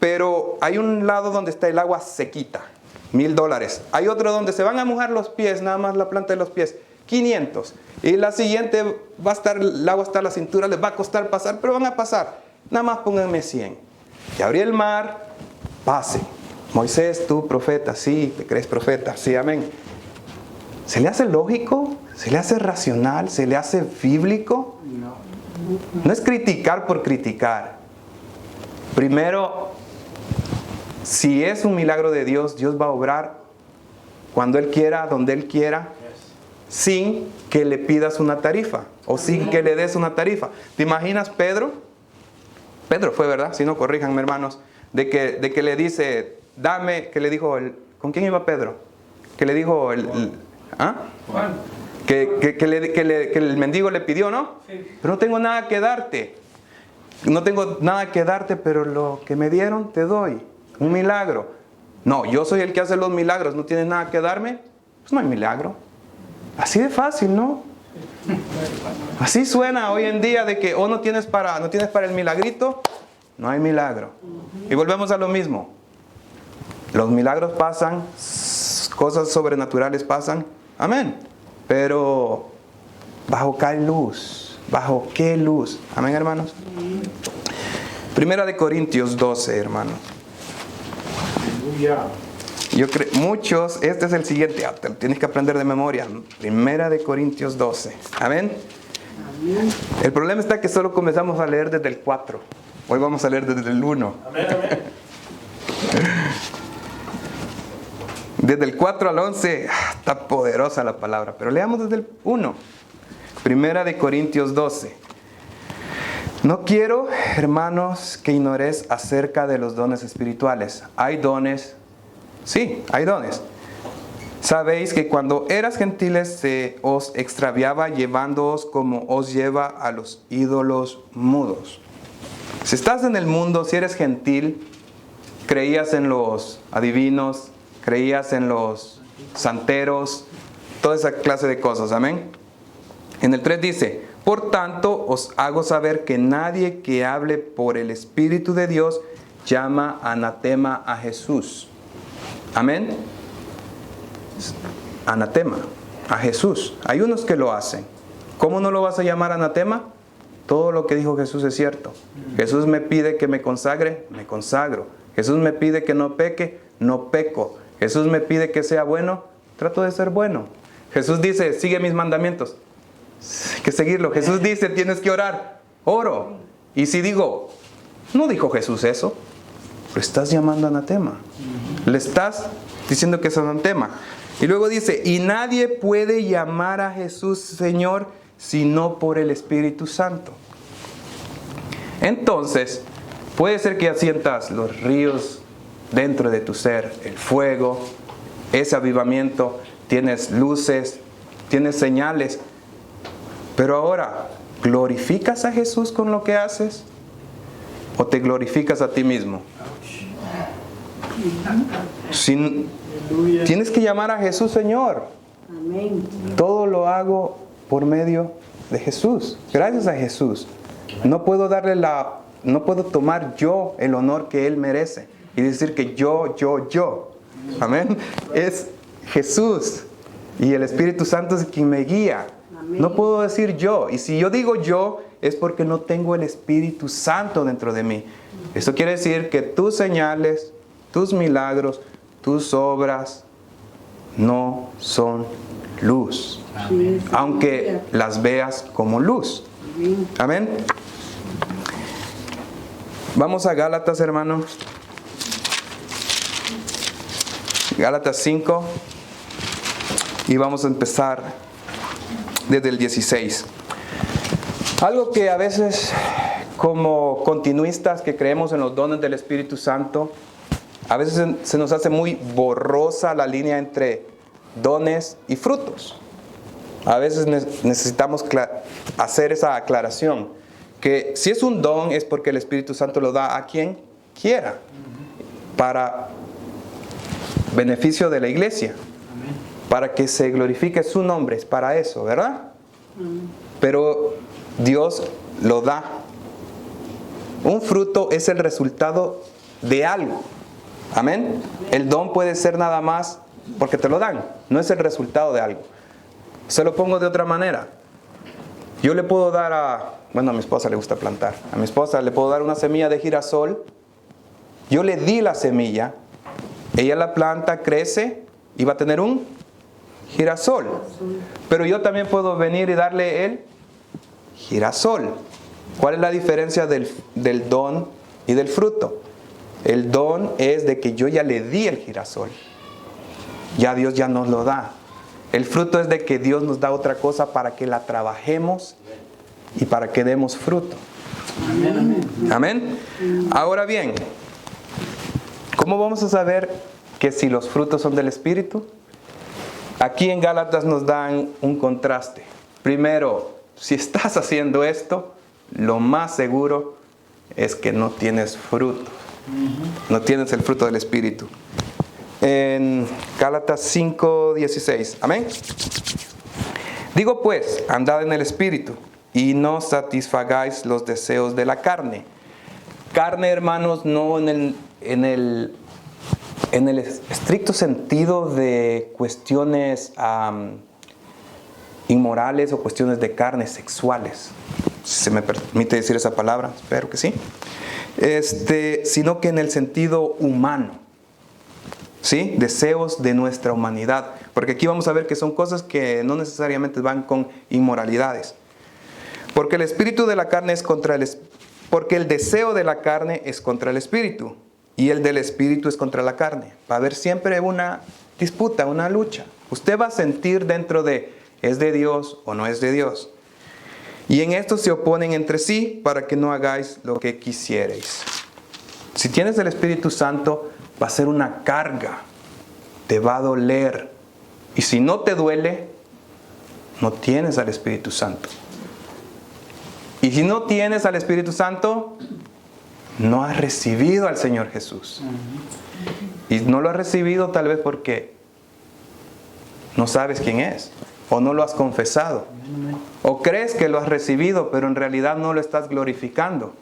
pero hay un lado donde está el agua sequita, $1000. Hay otro donde se van a mojar los pies, nada más la planta de los pies, 500. Y la siguiente el agua hasta la cintura, les va a costar pasar, pero van a pasar. Nada más pónganme 100. Y abrí el mar, pasen. Moisés, tú profeta, sí, te crees profeta, sí, amén. ¿Se le hace lógico? ¿Se le hace racional? ¿Se le hace bíblico? No es criticar por criticar. Primero, si es un milagro de Dios, Dios va a obrar cuando Él quiera, donde Él quiera, sin que le pidas una tarifa o sin que le des una tarifa. ¿Te imaginas Pedro? Pedro fue, ¿verdad? Si no, corríjanme, hermanos. De que le dice, dame, que le dijo, ¿con quién iba Pedro? Que le dijo, ¿ah? Juan. Que el mendigo le pidió, ¿no? Sí. Pero no tengo nada que darte. No tengo nada que darte, pero lo que me dieron te doy. Un milagro. No, yo soy el que hace los milagros, ¿no tienes nada que darme? Pues no hay milagro. Así de fácil, ¿no? Así suena hoy en día de que no tienes para el milagrito, no hay milagro. Y volvemos a lo mismo. Los milagros pasan, cosas sobrenaturales pasan, amén. Pero ¿bajo qué luz? ¿Bajo qué luz? Amén, hermanos. Primera de Corintios 12, hermanos. Aleluya. Yo creo, muchos, este es el siguiente, te lo tienes que aprender de memoria. Primera de Corintios 12. Amén. El problema está que solo comenzamos a leer desde el 4. Hoy vamos a leer desde el 1. Amén, amén. Desde el 4 al 11, está poderosa la palabra. Pero leamos desde el 1. Primera de Corintios 12. No quiero, hermanos, que ignoréis acerca de los dones espirituales. Hay dones. Sí, hay dones. Sabéis que cuando eras gentiles se os extraviaba llevándoos como os lleva a los ídolos mudos. Si estás en el mundo, si eres gentil, creías en los adivinos, creías en los santeros, toda esa clase de cosas, amén. En el 3 dice, por tanto os hago saber que nadie que hable por el Espíritu de Dios llama anatema a Jesús. Amén. Anatema a Jesús. Hay unos que lo hacen. ¿Cómo no lo vas a llamar anatema? Todo lo que dijo Jesús es cierto. Jesús me pide que me consagre, me consagro. Jesús me pide que no peque, no peco. Jesús me pide que sea bueno, trato de ser bueno. Jesús dice, sigue mis mandamientos. Hay que seguirlo. Jesús dice, tienes que orar, oro. Y si digo, no dijo Jesús eso, lo estás llamando anatema. Le estás diciendo que es anatema. Y luego dice, y nadie puede llamar a Jesús Señor sino por el Espíritu Santo. Entonces, puede ser que ya sientas los ríos dentro de tu ser, el fuego, ese avivamiento, tienes luces, tienes señales. Pero ahora, ¿glorificas a Jesús con lo que haces? ¿O te glorificas a ti mismo? Tienes que llamar a Jesús Señor. Amén. Todo lo hago por medio de Jesús. Gracias a Jesús. No puedo tomar yo el honor que Él merece y decir que yo. Amén. Es Jesús y el Espíritu Santo es quien me guía. Amén. No puedo decir yo. Y si yo digo yo, es porque no tengo el Espíritu Santo dentro de mí. Esto quiere decir que tus señales, tus milagros, tus obras no son luz. Sí, Aunque las veas como luz. amén. Amén. Vamos a Gálatas, hermano. Gálatas 5. Y vamos a empezar desde el 16. Algo que a veces, como continuistas que creemos en los dones del Espíritu Santo, a veces se nos hace muy borrosa la línea entre dones y frutos. A veces necesitamos hacer esa aclaración, que si es un don es porque el Espíritu Santo lo da a quien quiera, para beneficio de la iglesia, para que se glorifique su nombre, es para eso, ¿verdad? Pero Dios lo da. Un fruto es el resultado de algo. Amén. El don puede ser nada más porque te lo dan, no es el resultado de algo. Se lo pongo de otra manera. Yo le puedo dar a mi esposa le gusta plantar. A mi esposa le puedo dar una semilla de girasol. Yo le di la semilla. Ella la planta, crece y va a tener un girasol. Pero yo también puedo venir y darle el girasol. ¿Cuál es la diferencia del don y del fruto? El don es de que yo ya le di el girasol. Ya Dios ya nos lo da. El fruto es de que Dios nos da otra cosa para que la trabajemos y para que demos fruto. Amén. Ahora bien, ¿cómo vamos a saber que si los frutos son del Espíritu? Aquí en Gálatas nos dan un contraste. Primero, si estás haciendo esto, lo más seguro es que no tienes fruto. No tienes el fruto del Espíritu. en Gálatas 5:16. Amén. Digo pues, andad en el Espíritu y no satisfagáis los deseos de la carne. Carne, hermanos, no en el estricto sentido de cuestiones inmorales o cuestiones de carne sexuales, si se me permite decir esa palabra, espero que sí, sino que en el sentido humano, ¿sí? Deseos de nuestra humanidad, porque aquí vamos a ver que son cosas que no necesariamente van con inmoralidades, porque el espíritu de la carne es contra porque el deseo de la carne es contra el espíritu y el del espíritu es contra la carne. Va a haber siempre una disputa, una lucha. Usted va a sentir dentro de ¿es de Dios o no es de Dios? Y en esto se oponen entre sí para que no hagáis lo que quisierais. Si tienes el Espíritu Santo, va a ser una carga. Te va a doler. Y si no te duele, no tienes al Espíritu Santo. Y si no tienes al Espíritu Santo, no has recibido al Señor Jesús. Y no lo has recibido tal vez porque no sabes quién es. O no lo has confesado. O crees que lo has recibido, pero en realidad no lo estás glorificando.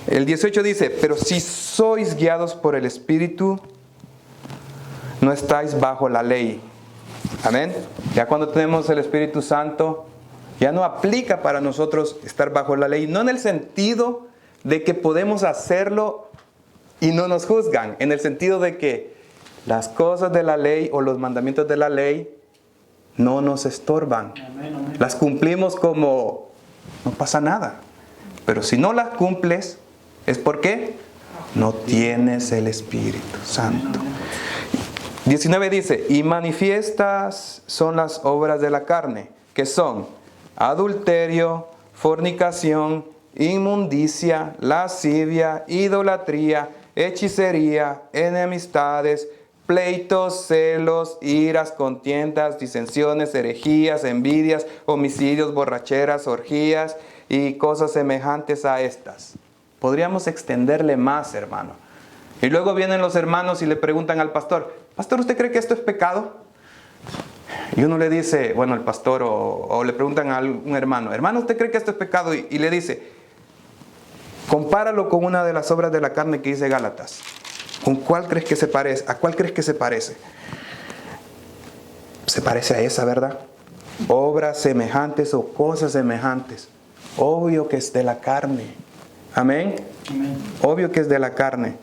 El 18 dice, pero si sois guiados por el Espíritu, no estáis bajo la ley. Amén. Ya cuando tenemos el Espíritu Santo, ya no aplica para nosotros estar bajo la ley. No en el sentido de que podemos hacerlo y no nos juzgan. En el sentido de que las cosas de la ley o los mandamientos de la ley no nos estorban. Las cumplimos como no pasa nada. Pero si no las cumples, ¿es porque no tienes el Espíritu Santo? 19 dice, y manifiestas son las obras de la carne, que son adulterio, fornicación, inmundicia, lascivia, idolatría, hechicería, enemistades, pleitos, celos, iras, contiendas, disensiones, herejías, envidias, homicidios, borracheras, orgías y cosas semejantes a estas. Podríamos extenderle más, hermano. Y luego vienen los hermanos y le preguntan al pastor, pastor, ¿usted cree que esto es pecado? Y uno le dice, bueno, el pastor o le preguntan a un hermano, hermano, ¿usted cree que esto es pecado? Y le dice, compáralo con una de las obras de la carne que dice Gálatas. ¿Con cuál crees que se parece? ¿A cuál crees que se parece? Se parece a esa, ¿verdad? Obras semejantes o cosas semejantes. Obvio que es de la carne. ¿Amén? Amén. Obvio que es de la carne.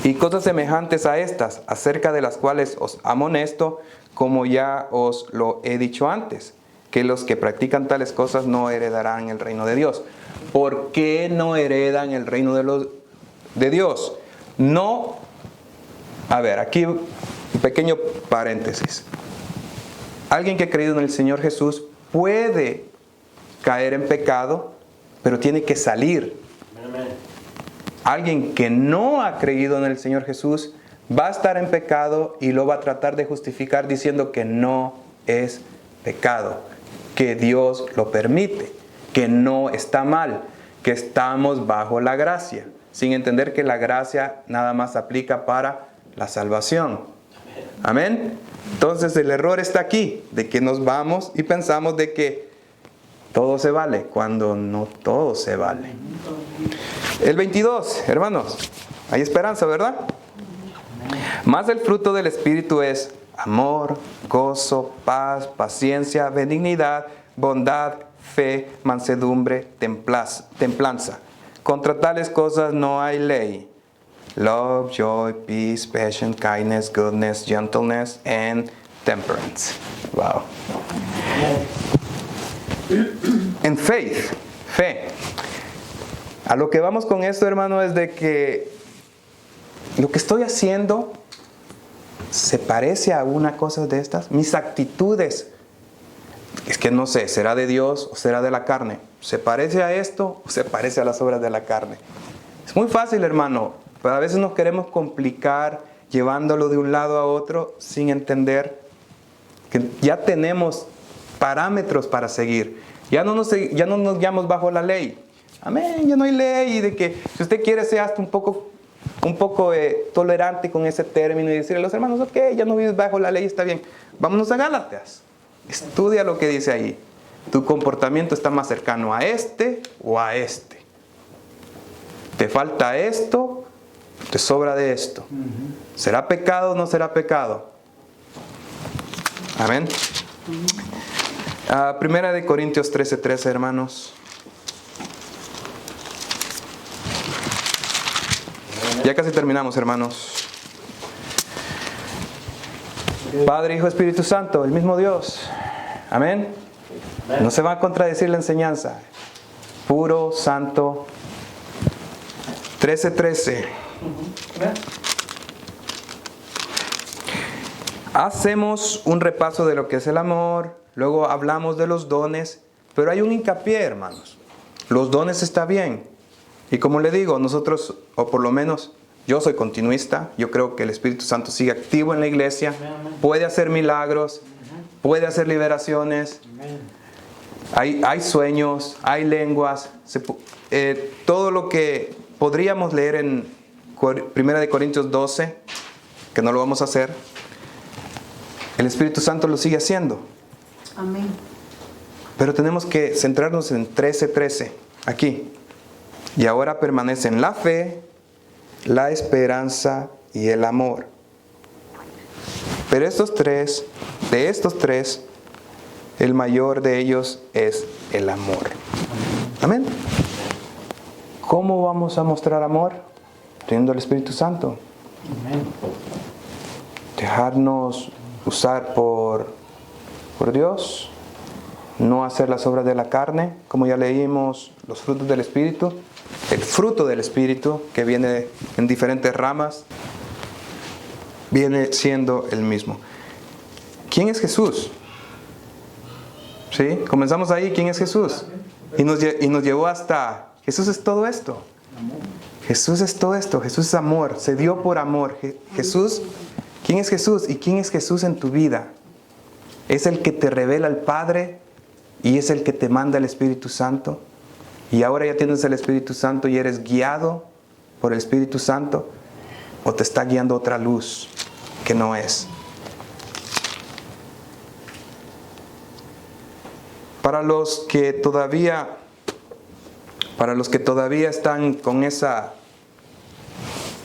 Y cosas semejantes a estas, acerca de las cuales os amonesto, como ya os lo he dicho antes, que los que practican tales cosas no heredarán el reino de Dios. ¿Por qué no heredan el reino de Dios? No, a ver, aquí un pequeño paréntesis. Alguien que ha creído en el Señor Jesús puede caer en pecado, pero tiene que salir. Alguien que no ha creído en el Señor Jesús va a estar en pecado y lo va a tratar de justificar diciendo que no es pecado, que Dios lo permite, que no está mal, que estamos bajo la gracia, sin entender que la gracia nada más aplica para la salvación. Amén. Entonces el error está aquí, de que nos vamos y pensamos de que todo se vale, cuando no todo se vale. El 22, hermanos, hay esperanza, ¿verdad? Más el fruto del Espíritu es amor, gozo, paz, paciencia, benignidad, bondad, fe, mansedumbre, templanza. Contra tales cosas no hay ley. Love, joy, peace, patience, kindness, goodness, gentleness, and temperance. Wow. En faith, fe. A lo que vamos con esto, hermano, es de que lo que estoy haciendo se parece a una cosa de estas. Mis actitudes, es que no sé, ¿será de Dios o será de la carne? ¿Se parece a esto o se parece a las obras de la carne? Es muy fácil, hermano, pero a veces nos queremos complicar llevándolo de un lado a otro sin entender que ya tenemos parámetros para seguir. Ya no nos guiamos bajo la ley. Amén, ya no hay ley de que si usted quiere sea hasta un poco un poco tolerante con ese término y decirle a los hermanos, ok, ya no vives bajo la ley, está bien. Vámonos a Gálatas. Estudia lo que dice ahí. Tu comportamiento está más cercano a este o a este. Te falta esto, te sobra de esto. ¿Será pecado o no será pecado? Amén. Primera de Corintios 13:13, hermanos. Ya casi terminamos, hermanos. Padre, Hijo, Espíritu Santo, el mismo Dios. Amén. No se va a contradecir la enseñanza. Puro, santo. 13:13. Hacemos un repaso de lo que es el amor. Luego hablamos de los dones. Pero hay un hincapié, hermanos. Los dones está bien. Y como le digo, nosotros, o por lo menos yo soy continuista. Yo creo que el Espíritu Santo sigue activo en la iglesia. Puede hacer milagros. Puede hacer liberaciones. Hay sueños, hay lenguas. Todo lo que podríamos leer en 1 de Corintios 12, que no lo vamos a hacer, el Espíritu Santo lo sigue haciendo. Amén. Pero tenemos que centrarnos en 13:13, aquí. Y ahora permanecen la fe, la esperanza y el amor. Pero de estos tres, el mayor de ellos es el amor. Amén. ¿Cómo vamos a mostrar amor? Teniendo el Espíritu Santo. Dejarnos usar por Dios. No hacer las obras de la carne, como ya leímos, los frutos del Espíritu. El fruto del Espíritu, que viene en diferentes ramas, viene siendo el mismo. ¿Quién es Jesús? ¿Sí? Comenzamos ahí. ¿Quién es Jesús? Y nos llevó hasta... Jesús es todo esto. Jesús es todo esto. Jesús es amor. Se dio por amor. Jesús, ¿quién es Jesús? ¿Y quién es Jesús en tu vida? Es el que te revela al Padre y es el que te manda el Espíritu Santo. Y ahora ya tienes el Espíritu Santo y eres guiado por el Espíritu Santo, o te está guiando otra luz que no es. Para los que todavía están con esa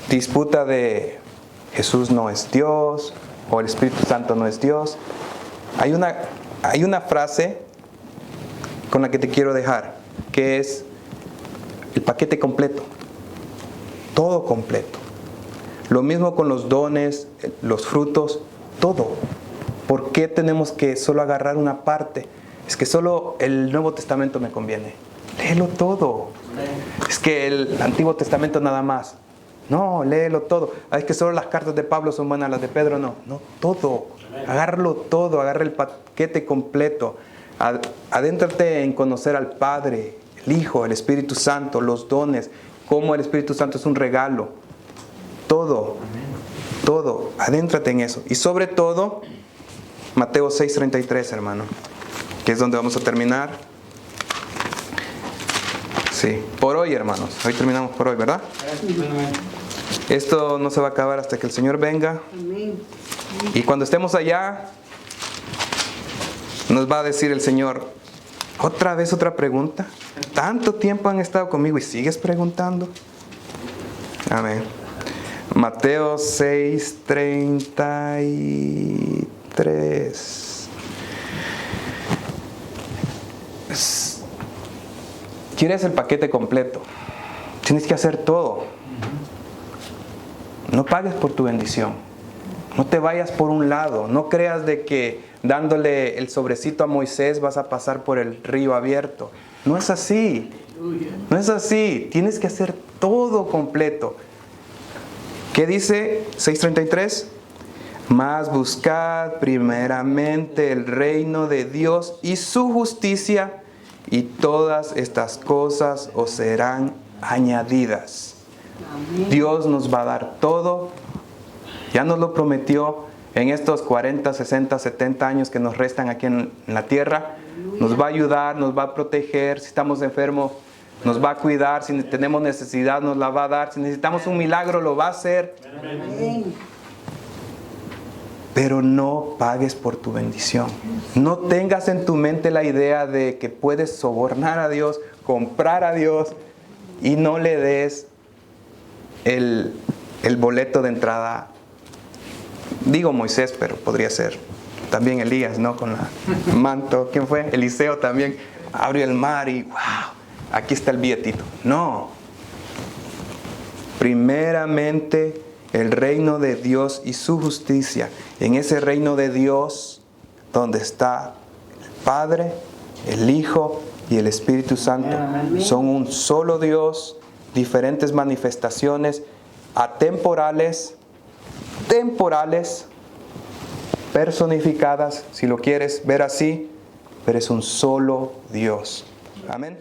disputa de Jesús no es Dios o el Espíritu Santo no es Dios, hay una frase con la que te quiero dejar, que es el paquete completo, todo completo. Lo mismo con los dones, los frutos, todo. ¿Por qué tenemos que solo agarrar una parte? Es que solo el Nuevo Testamento me conviene. Léelo todo. Es que el Antiguo Testamento nada más. No, léelo todo. Es que solo las cartas de Pablo son buenas, las de Pedro no. No, todo. Agárralo todo, agarra el paquete completo. Adéntrate en conocer al Padre, el Hijo, el Espíritu Santo, los dones, cómo el Espíritu Santo es un regalo. Todo, todo. Adéntrate en eso. Y sobre todo, Mateo 6:33, hermano, que es donde vamos a terminar. Sí, por hoy, hermanos. Hoy terminamos por hoy, ¿verdad? Esto no se va a acabar hasta que el Señor venga. Y cuando estemos allá, nos va a decir el Señor, otra vez otra pregunta. Tanto tiempo han estado conmigo y sigues preguntando. Amén. Mateo 6:33. ¿Quieres el paquete completo? Tienes que hacer todo. No pagues por tu bendición. No te vayas por un lado. No creas de que dándole el sobrecito a Moisés vas a pasar por el río abierto. No es así. No es así. Tienes que hacer todo completo. ¿Qué dice 6:33? Mas buscad primeramente el reino de Dios y su justicia, y todas estas cosas os serán añadidas. Amén. Dios nos va a dar todo. Ya nos lo prometió en estos 40, 60, 70 años que nos restan aquí en la tierra. Nos va a ayudar, nos va a proteger. Si estamos enfermos, Nos va a cuidar. Si tenemos necesidad, nos la va a dar. Si necesitamos un milagro, lo va a hacer. Pero no pagues por tu bendición. No tengas en tu mente la idea de que puedes sobornar a Dios, comprar a Dios y no le des el boleto de entrada. Digo Moisés, pero podría ser también Elías, ¿no? Con la manto. ¿Quién fue? Eliseo también. Abrió el mar y ¡wow! Aquí está el billetito. No. Primeramente, el reino de Dios y su justicia. En ese reino de Dios, donde está el Padre, el Hijo y el Espíritu Santo. Son un solo Dios, diferentes manifestaciones, atemporales, temporales, personificadas, si lo quieres ver así, pero es un solo Dios. Amén.